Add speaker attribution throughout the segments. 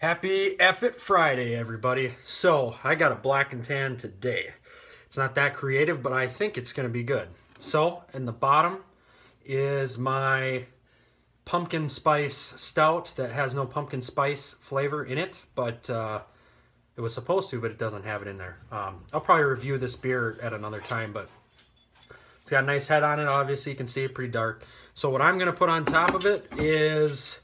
Speaker 1: Happy F-It Friday, everybody. So, I got a black and tan today. It's not that creative, but I think it's going to be good. So, in the bottom is my pumpkin spice stout that has no pumpkin spice flavor in it, but it was supposed to, but it doesn't have it in there. I'll probably review this beer at another time, but it's got a nice head on it. Obviously, you can see it pretty dark. So, what I'm going to put on top of it is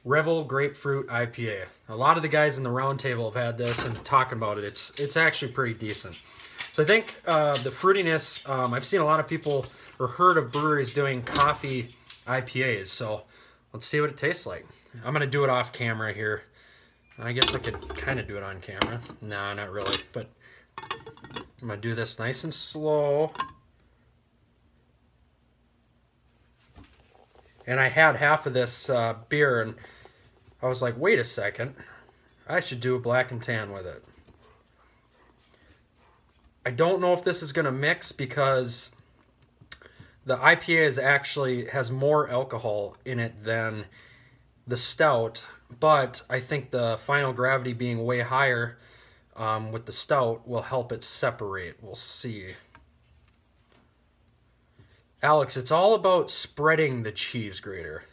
Speaker 1: Rebel Grapefruit IPA. A lot of the guys in the round table have had this and talking about it. It's actually pretty decent. So I think the fruitiness, I've seen a lot of people or heard of breweries doing coffee IPAs. So let's see what it tastes like. I'm going to do it off camera here. I guess I could kind of do it on camera. No, not really. But I'm going to do this nice and slow. And I had half of this beer, and I was like, wait a second. I should do a black and tan with it. I don't know if this is going to mix because the IPA has more alcohol in it than the stout, but I think the final gravity being way higher with the stout will help it separate. We'll see. Alex, it's all about spreading the cheese grater.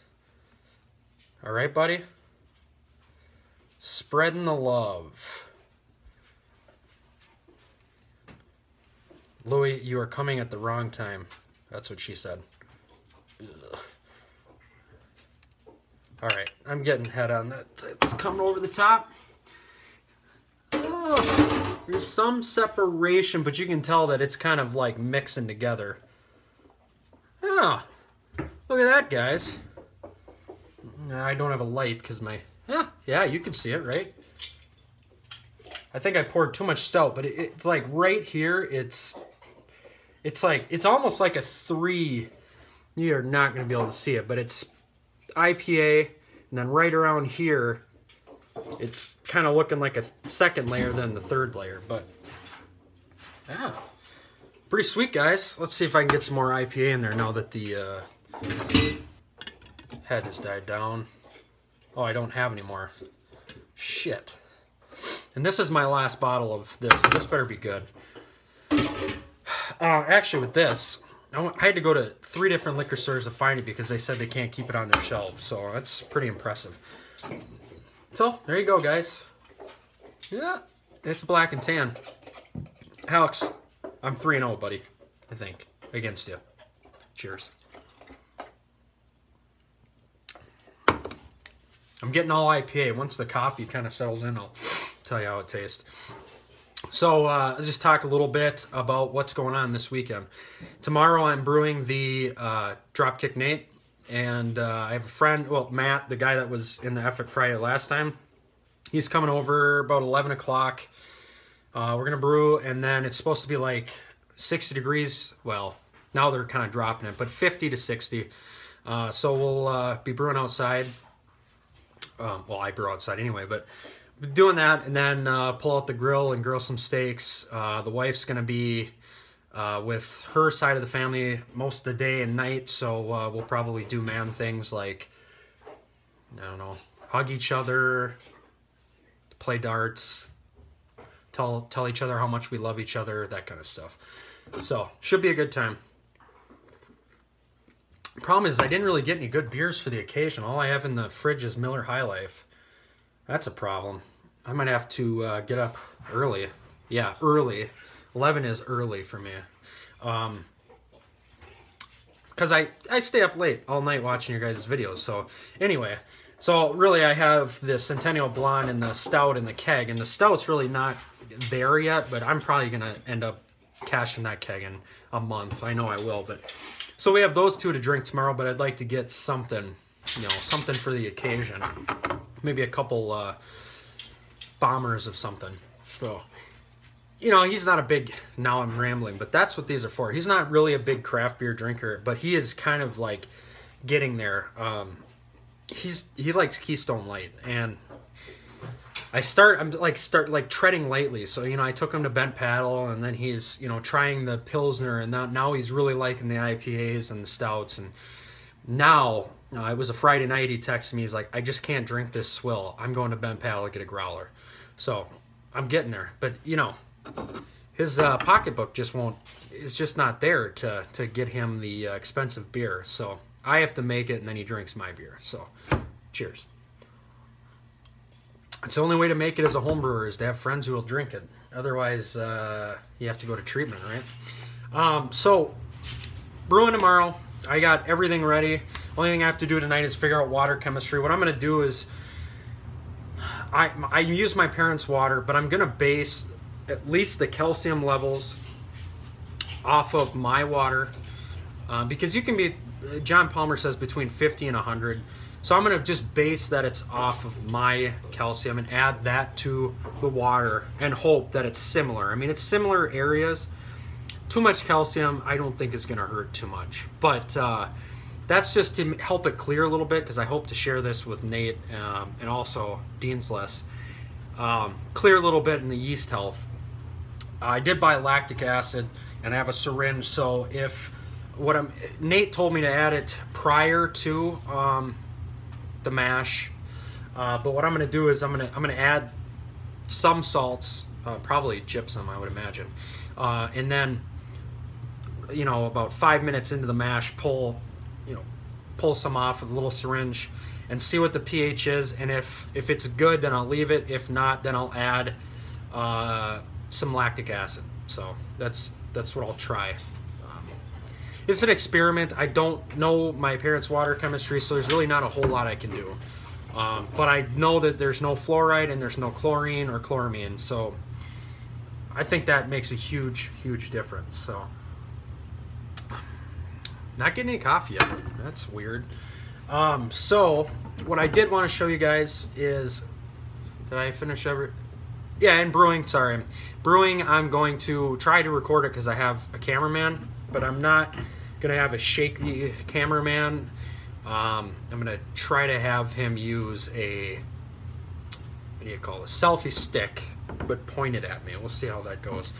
Speaker 1: All right, buddy? Spreading the love. Louie, you are coming at the wrong time. That's what she said. Ugh. All right, I'm getting head on that. It's coming over the top. Oh, there's some separation, but you can tell that it's kind of like mixing together. Oh, look at that, guys. I don't have a light because yeah, you can see it, right? I think I poured too much stout, but it's like right here, it's almost like a 3. You're not going to be able to see it, but it's IPA, and then right around here, it's kind of looking like a second layer than the third layer, but yeah. Pretty sweet, guys. Let's see if I can get some more IPA in there now that the head has died down. Oh, I don't have any more. Shit. And this is my last bottle of this, so this better be good. Actually, with this, I had to go to 3 different liquor stores to find it because they said they can't keep it on their shelves, so that's pretty impressive. So, there you go, guys. Yeah, it's black and tan. Alex, I'm 3-0, buddy, I think, against you. Cheers. I'm getting all IPA. Once the coffee kind of settles in, I'll tell you how it tastes. So I'll just talk a little bit about what's going on this weekend. Tomorrow I'm brewing the Dropkick Nate, and I have a friend, well, Matt, the guy that was in the F-It Friday last time. He's coming over about 11 o'clock. We're going to brew, and then it's supposed to be like 60 degrees. Well, now they're kind of dropping it, but 50 to 60. So we'll be brewing outside. Well, I brew outside anyway, but doing that, and then pull out the grill and grill some steaks. The wife's going to be with her side of the family most of the day and night, so we'll probably do man things like, I don't know, hug each other, play darts, tell each other how much we love each other, that kind of stuff. So, should be a good time. Problem is, I didn't really get any good beers for the occasion. All I have in the fridge is Miller High Life. That's a problem. I might have to get up early. Yeah, early. 11 is early for me. Because I stay up late all night watching your guys' videos. So, anyway. So, really, I have the Centennial Blonde and the Stout in the keg. And the Stout's really not there yet, but I'm probably going to end up cashing that keg in a month. I know I will, but... So we have those 2 to drink tomorrow, but I'd like to get something, something for the occasion. Maybe a couple bombers of something. So, he's not a big, now I'm rambling, but that's what these are for. He's not really a big craft beer drinker, but he is kind of like getting there. He likes Keystone Light, and I'm treading lightly. So, I took him to Bent Paddle, and then he's, trying the Pilsner, and now he's really liking the IPAs and the stouts. And now It was a Friday night. He texted me. He's like, I just can't drink this swill. I'm going to Ben Paddle to get a growler. So I'm getting there. But, you know, his pocketbook just won't, it's just not there to get him the expensive beer. So I have to make it, and then he drinks my beer. So cheers. It's the only way to make it as a home brewer is to have friends who will drink it. Otherwise, you have to go to treatment, right? So brewing tomorrow. I got everything ready. Only thing I have to do tonight is figure out water chemistry. What I'm going to do is I use my parents' water, but I'm going to base at least the calcium levels off of my water, because you can be, John Palmer says between 50 and 100. So I'm going to just base that it's off of my calcium and add that to the water and hope that it's similar. I mean, it's similar areas. Too much calcium I don't think is going to hurt too much. But that's just to help it clear a little bit, because I hope to share this with Nate and also Dean's List. Clear a little bit in the yeast health. I did buy lactic acid, and I have a syringe, so if Nate told me to add it prior to the mash, but what I'm going to do is I'm going to add some salts, probably gypsum, I would imagine, and then, you know, about 5 minutes into the mash, pull some off with a little syringe and see what the pH is, and if it's good, then I'll leave it. If not, then I'll add some lactic acid. So that's what I'll try. It's an experiment. I don't know my parents' water chemistry, so there's really not a whole lot I can do. But I know that there's no fluoride and there's no chlorine or chloramine, so I think that makes a huge, huge difference. So, not getting any coffee yet. That's weird. So, what I did want to show you guys is, did I finish every? Yeah, and brewing, sorry. Brewing, I'm going to try to record it because I have a cameraman, but I'm not going to have a shaky cameraman. I'm going to try to have him use a, what do you call it, selfie stick, but pointed at me. We'll see how that goes.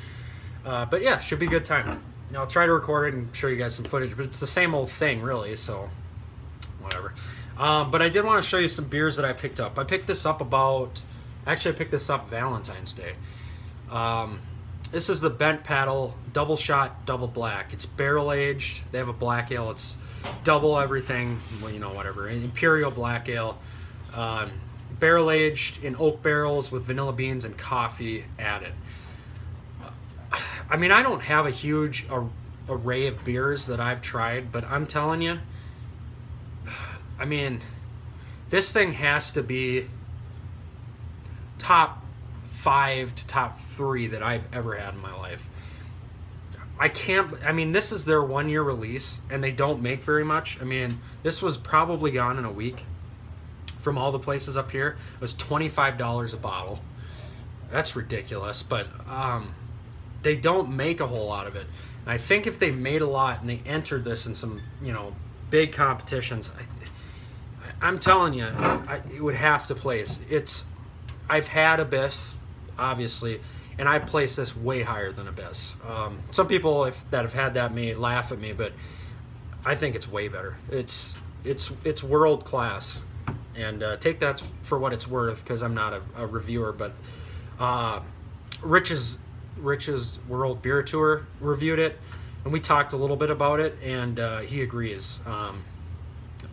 Speaker 1: But yeah, should be a good time. I'll try to record it and show you guys some footage, but it's the same old thing, really, so whatever. But I did want to show you some beers that I picked up. I picked this up I picked this up Valentine's Day. This is the Bent Paddle Double Shot Double Black. It's barrel aged. They have a black ale. It's double everything. Well, you know, whatever. Imperial black ale. Barrel aged in oak barrels with vanilla beans and coffee added. I mean, I don't have a huge array of beers that I've tried, but I'm telling you, I mean, this thing has to be top 5 to top 3 that I've ever had in my life. I mean, this is their 1-year release, and they don't make very much. I mean, this was probably gone in a week from all the places up here. It was $25 a bottle. That's ridiculous, but they don't make a whole lot of it. And I think if they made a lot and they entered this in some, you know, big competitions, I'm telling you, it would have to place. I've had Abyss, obviously, and I place this way higher than Abyss. Some people that have had that may laugh at me, but I think it's way better. It's world class, and take that for what it's worth, because I'm not a reviewer. But Rich's World Beer Tour reviewed it, and we talked a little bit about it, and he agrees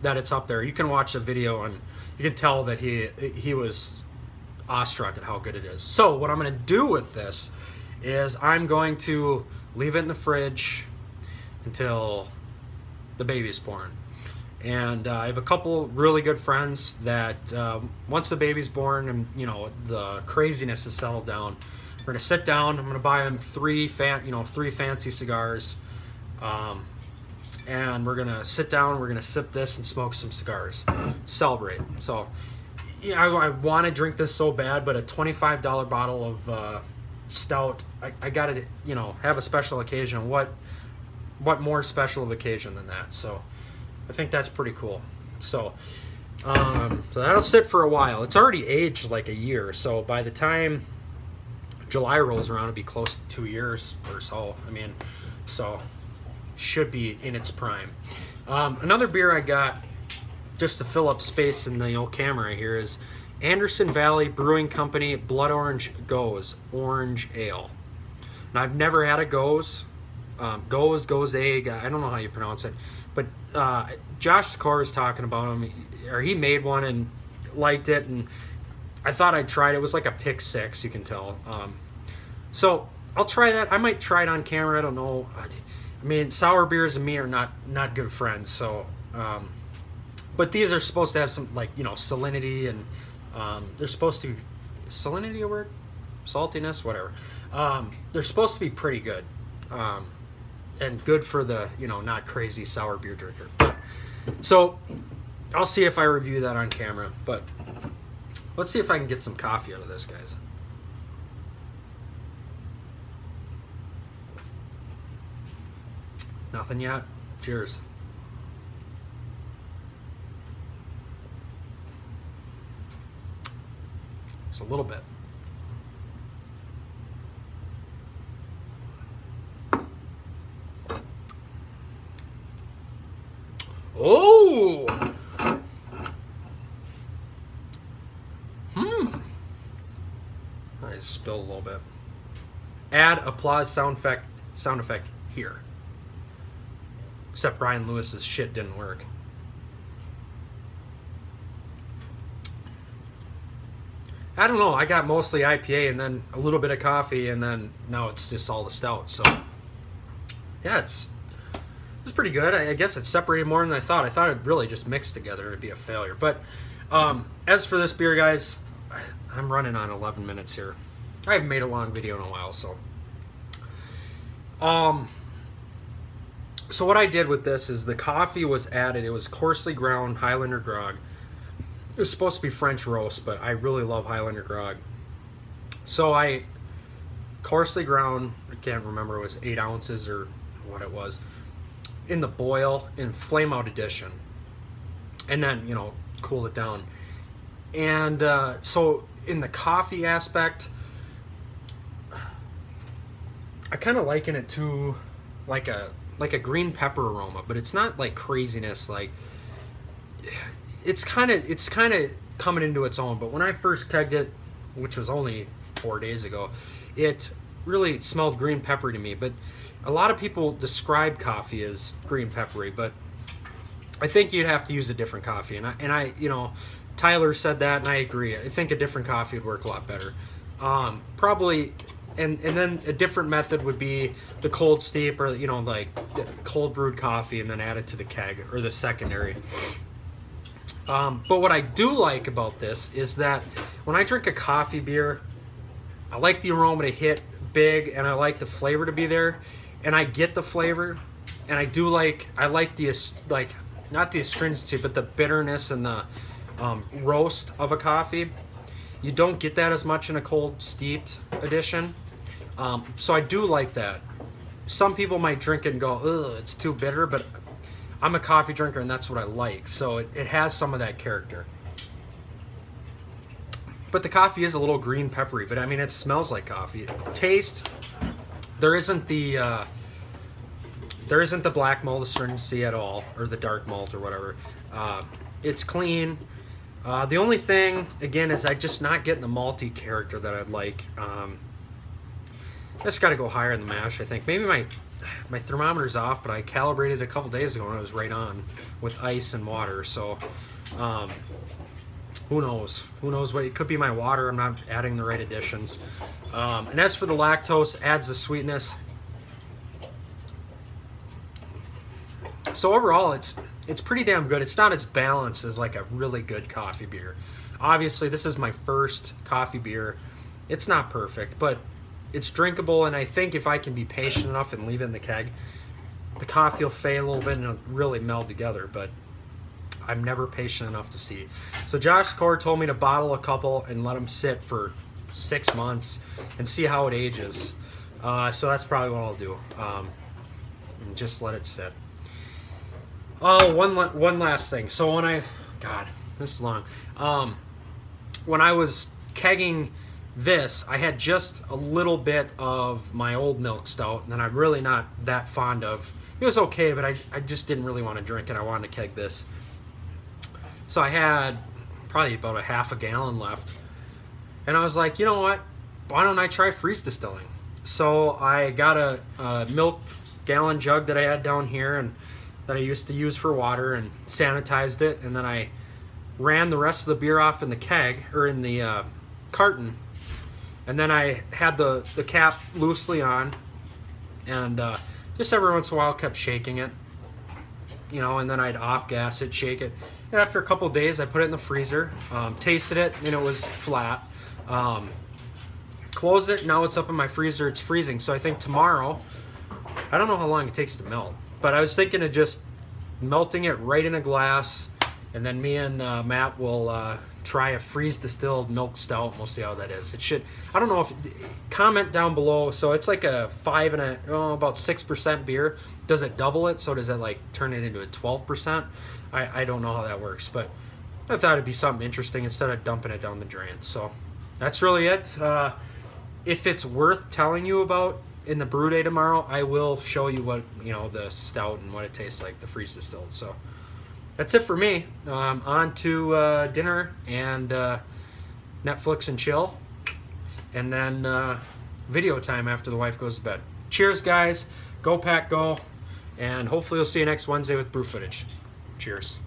Speaker 1: that it's up there. You can watch the video, and you can tell that he was awestruck at how good it is. So what I'm going to do with this is I'm going to leave it in the fridge until the baby's born. And I have a couple really good friends that once the baby's born and, you know, the craziness has settled down, we're going to sit down. I'm going to buy them three fancy cigars, and we're going to sit down, we're going to sip this and smoke some cigars, celebrate. So yeah, I want to drink this so bad, but a $25 bottle of stout, I got to, you know, have a special occasion. What more special of occasion than that? So I think that's pretty cool. So so that'll sit for a while. It's already aged like a year, so by the time July rolls around, it'll be close to 2 years or so. I mean, so should be in its prime. Another beer I got just to fill up space in the old camera here, is Anderson Valley Brewing Company Blood Orange Goes Orange Ale. Now, I've never had a Goes. Goes egg. I don't know how you pronounce it, but Josh Sikora was talking about him, or he made one and liked it, and I thought I'd try it. It was like a pick 6, you can tell. So I'll try that. I might try it on camera. I don't know. I mean, sour beers and me are not good friends. So, but these are supposed to have some, like, you know, salinity, and they're supposed to be, salinity a word? Saltiness, whatever. They're supposed to be pretty good. And good for the, you know, not crazy sour beer drinker. But, so I'll see if I review that on camera, but let's see if I can get some coffee out of this, guys. Nothing yet? Cheers. Just a little bit. Oh! I spilled a little bit. Add applause sound effect here. Except Ryan Lewis's shit didn't work. I don't know. I got mostly IPA and then a little bit of coffee, and then now it's just all the stout. So yeah, it's pretty good. I guess it separated more than I thought. I thought it really just mixed together. It'd be a failure. But as for this beer, guys, I'm running on 11 minutes here. I haven't made a long video in a while, so. So what I did with this is the coffee was added. It was coarsely ground Highlander grog. It was supposed to be French roast, but I really love Highlander grog. So I coarsely ground, I can't remember, it was 8 ounces or what it was, in the boil in flame out edition, and then, you know, cool it down. And so in the coffee aspect, I kind of liken it to like a green pepper aroma, but it's not like craziness. Like it's kind of coming into its own. But when I first kegged it, which was only 4 days ago, it really smelled green peppery to me. But a lot of people describe coffee as green peppery, but I think you'd have to use a different coffee. And I, you know, Tyler said that, and I agree. I think a different coffee would work a lot better. Probably, and then a different method would be the cold steep, or, you know, like cold brewed coffee, and then add it to the keg or the secondary. But what I do like about this is that when I drink a coffee beer, I like the aroma to hit big, and I like the flavor to be there, and I get the flavor, and I like the, like, not the astringency, but the bitterness and the roast of a coffee. You don't get that as much in a cold steeped edition. So I do like that. Some people might drink it and go, ugh, it's too bitter, but I'm a coffee drinker and that's what I like. So it has some of that character. But the coffee is a little green peppery, but I mean, it smells like coffee. Taste, there isn't the black malt astringency at all, or the dark malt or whatever. It's clean. The only thing, again, is I'm just not getting the malty character that I'd like. I just got to go higher in the mash, I think. Maybe my thermometer's off, but I calibrated a couple days ago and it was right on with ice and water. So who knows? Who knows what? It could be my water. I'm not adding the right additions. And as for the lactose, adds the sweetness. So overall, it's pretty damn good. It's not as balanced as like a really good coffee beer. Obviously, this is my first coffee beer. It's not perfect, but it's drinkable, and I think if I can be patient enough and leave it in the keg, the coffee will fade a little bit and it'll really meld together, but I'm never patient enough to see. So Josh Sikora told me to bottle a couple and let them sit for 6 months and see how it ages. So that's probably what I'll do. And just let it sit. Oh, one last thing. So when God, this is long. When I was kegging this, I had just a little bit of my old milk stout that I'm really not that fond of. It was okay, but I just didn't really want to drink it. I wanted to keg this. So I had probably about a half a gallon left. And I was like, you know what? Why don't I try freeze distilling? So I got a milk gallon jug that I had down here and that I used to use for water, and sanitized it, and then I ran the rest of the beer off in the keg, or in the carton, and then I had the cap loosely on, and just every once in a while kept shaking it, you know, and then I'd off gas it, shake it, and after a couple of days I put it in the freezer, tasted it, and it was flat. Closed it, now it's up in my freezer, it's freezing. So I think tomorrow, I don't know how long it takes to melt, but I was thinking of just melting it right in a glass, and then me and Matt will try a freeze distilled milk stout, and we'll see how that is. It should, I don't know if, comment down below. So it's like a about 6% beer. Does it double it? So does it like turn it into a 12%? I don't know how that works, but I thought it'd be something interesting instead of dumping it down the drain. So that's really it. If it's worth telling you about in the brew day tomorrow, I will show you what, you know, the stout and what it tastes like, the freeze distilled. So that's it for me. On to dinner and Netflix and chill, and then video time after the wife goes to bed. Cheers, guys. Go Pack Go, and hopefully we'll see you next Wednesday with brew footage. Cheers.